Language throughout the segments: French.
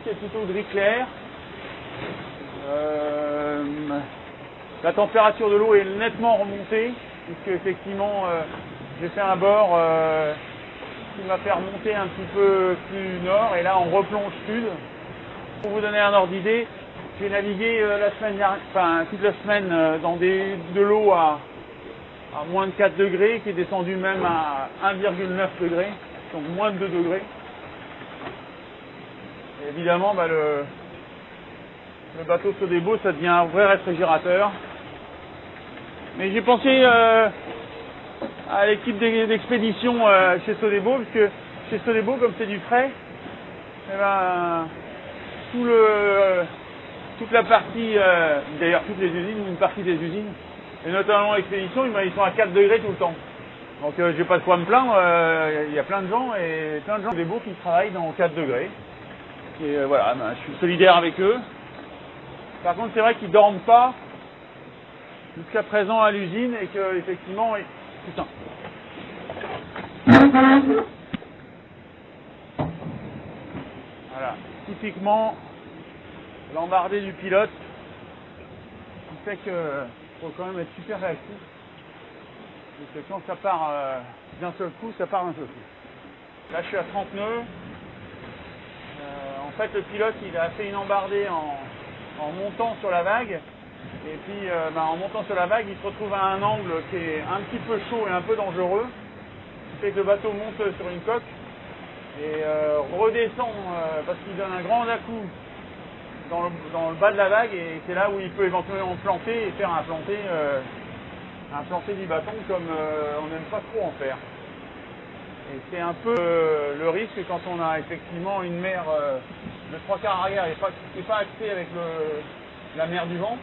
c'est plutôt gris clair. La température de l'eau est nettement remontée, puisque effectivement j'ai fait un bord qui m'a fait remonter un petit peu plus nord, et là on replonge sud. Pour vous donner un ordre d'idée, j'ai navigué toute la semaine dans de l'eau à moins de 4 degrés, qui est descendu même à 1,9 degrés, donc moins de 2 degrés. Et évidemment, le bateau Sodebo, ça devient un vrai réfrigérateur. Mais j'ai pensé à l'équipe d'expédition chez Sodebo, parce que chez Sodebo, comme c'est du frais, eh ben, toute la partie, d'ailleurs toutes les usines, une partie des usines, et notamment l'expédition, ils sont à 4 degrés tout le temps. Donc j'ai pas de quoi me plaindre, il y a plein de gens Sodebo qui travaillent dans 4 degrés. Et voilà, je suis solidaire avec eux. Par contre, c'est vrai qu'ils dorment pas jusqu'à présent à l'usine et que effectivement, putain. Voilà, typiquement l'embardé du pilote qui fait que faut quand même être super réactif. Parce que quand ça part d'un seul coup, ça part d'un seul coup. Là, je suis à 30 nœuds. En fait, le pilote, il a fait une embardée en montant sur la vague. Et puis, en montant sur la vague, il se retrouve à un angle qui est un petit peu chaud et un peu dangereux. Ce qui fait que le bateau monte sur une coque et redescend parce qu'il donne un grand à-coup dans le bas de la vague. Et c'est là où il peut éventuellement planter et faire un planté du bâton comme on n'aime pas trop en faire. Et c'est un peu le risque quand on a effectivement une mer de 3/4 arrière et qui n'est pas axée avec la mer du vent.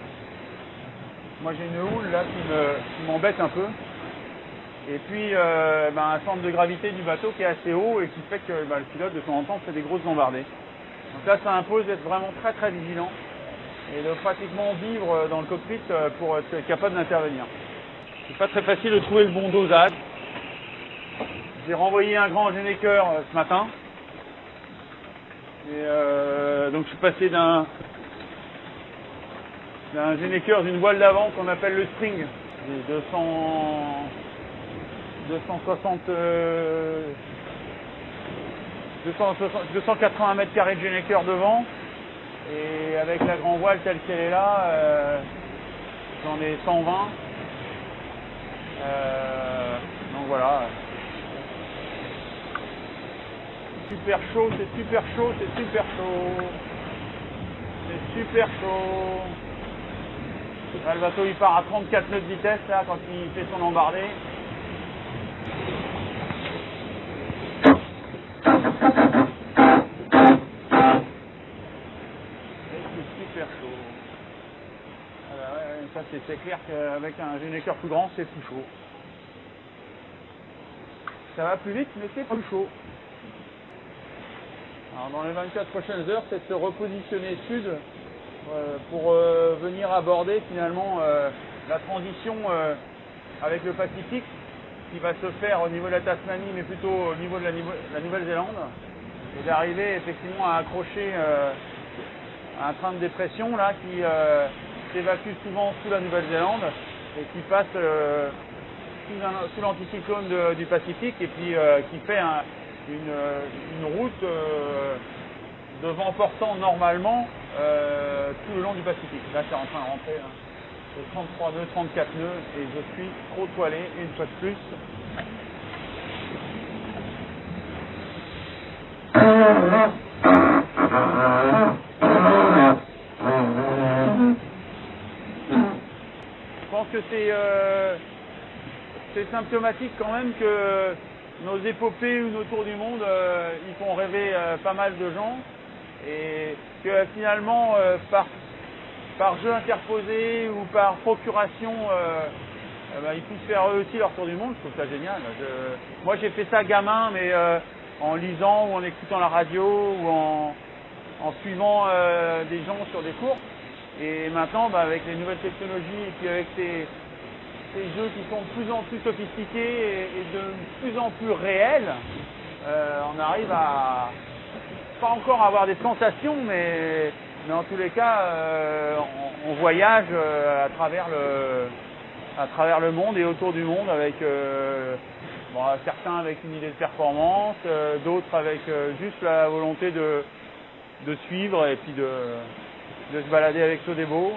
Moi j'ai une houle là qui m'embête un peu. Et puis un centre de gravité du bateau qui est assez haut et qui fait que le pilote de temps en temps fait des grosses embardées. Donc là ça impose d'être vraiment très très vigilant et de pratiquement vivre dans le cockpit pour être capable d'intervenir. C'est pas très facile de trouver le bon dosage. J'ai renvoyé un grand Gennaker ce matin. Et donc je suis passé d'un Gennaker d'une voile d'avant qu'on appelle le string, 280 mètres carrés de Gennaker devant, et avec la grand voile telle qu'elle est là, j'en ai 120. Donc voilà. Super chaud, c'est super chaud, c'est super chaud. C'est super chaud. Là, le bateau il part à 34 nœuds de vitesse là quand il fait son embardée. C'est super chaud. Voilà, ouais, ça c'est clair qu'avec un Gennaker plus grand c'est plus chaud. Ça va plus vite mais c'est plus chaud. Alors dans les 24 prochaines heures, c'est de se repositionner sud pour venir aborder finalement la transition avec le Pacifique qui va se faire au niveau de la Tasmanie, mais plutôt au niveau de la Nouvelle-Zélande, et d'arriver effectivement à accrocher un train de dépression là qui s'évacue souvent sous la Nouvelle-Zélande et qui passe sous l'anticyclone du Pacifique et puis qui fait une route de vent portant normalement tout le long du Pacifique. Là c'est en train de rentrer au 33 nœuds, 34 nœuds et je suis trop toilé une fois de plus. Je pense que c'est symptomatique quand même que nos épopées ou nos tours du monde, ils font rêver pas mal de gens et que finalement par jeu interposé ou par procuration, ils puissent faire eux aussi leur tour du monde. Je trouve ça génial. Moi j'ai fait ça gamin, mais en lisant ou en écoutant la radio ou en suivant des gens sur des cours. Et maintenant, avec les nouvelles technologies et puis avec ces jeux qui sont de plus en plus sophistiqués et de plus en plus réels, on arrive à pas encore avoir des sensations, mais en tous les cas, on voyage à travers le monde et autour du monde avec bon, certains avec une idée de performance, d'autres avec juste la volonté de suivre et puis de se balader avec Sodebo.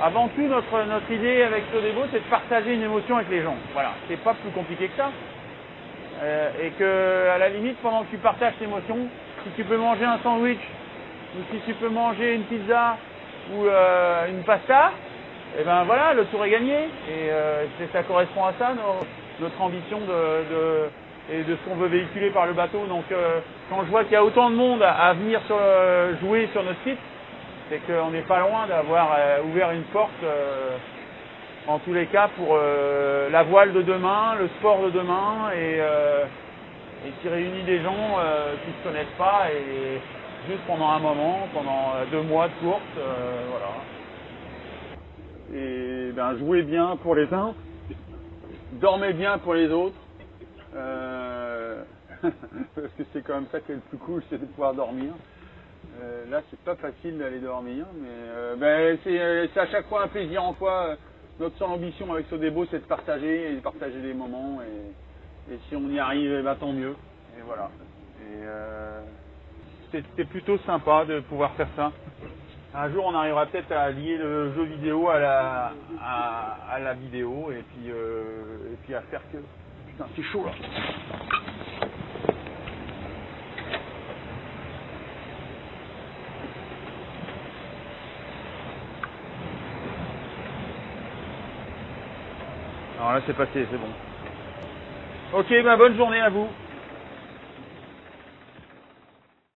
Avant tout, notre idée avec Sodebo, c'est de partager une émotion avec les gens. Voilà, c'est pas plus compliqué que ça. Et que, à la limite, pendant que tu partages cette émotion, si tu peux manger un sandwich, ou si tu peux manger une pizza, ou une pasta, et ben voilà, le tour est gagné. Et ça correspond à ça, notre ambition et de ce qu'on veut véhiculer par le bateau. Donc quand je vois qu'il y a autant de monde à venir jouer sur notre site, c'est qu'on n'est pas loin d'avoir ouvert une porte, en tous les cas, pour la voile de demain, le sport de demain, et qui réunit des gens qui ne se connaissent pas, et juste pendant un moment, pendant 2 mois de course, voilà. Et ben, jouez bien pour les uns, dormez bien pour les autres, parce que c'est quand même ça qui est le plus cool, c'est de pouvoir dormir. Là, c'est pas facile d'aller dormir, mais ben, c'est à chaque fois un plaisir en soi. Notre seule ambition avec Sodebo, c'est de partager des moments, et si on y arrive, eh ben, tant mieux. Et voilà. Et c'était plutôt sympa de pouvoir faire ça. Un jour, on arrivera peut-être à lier le jeu vidéo à la vidéo, et puis à faire que... Putain, c'est chaud là. Alors là, c'est passé, c'est bon. Ok, ben bonne journée à vous.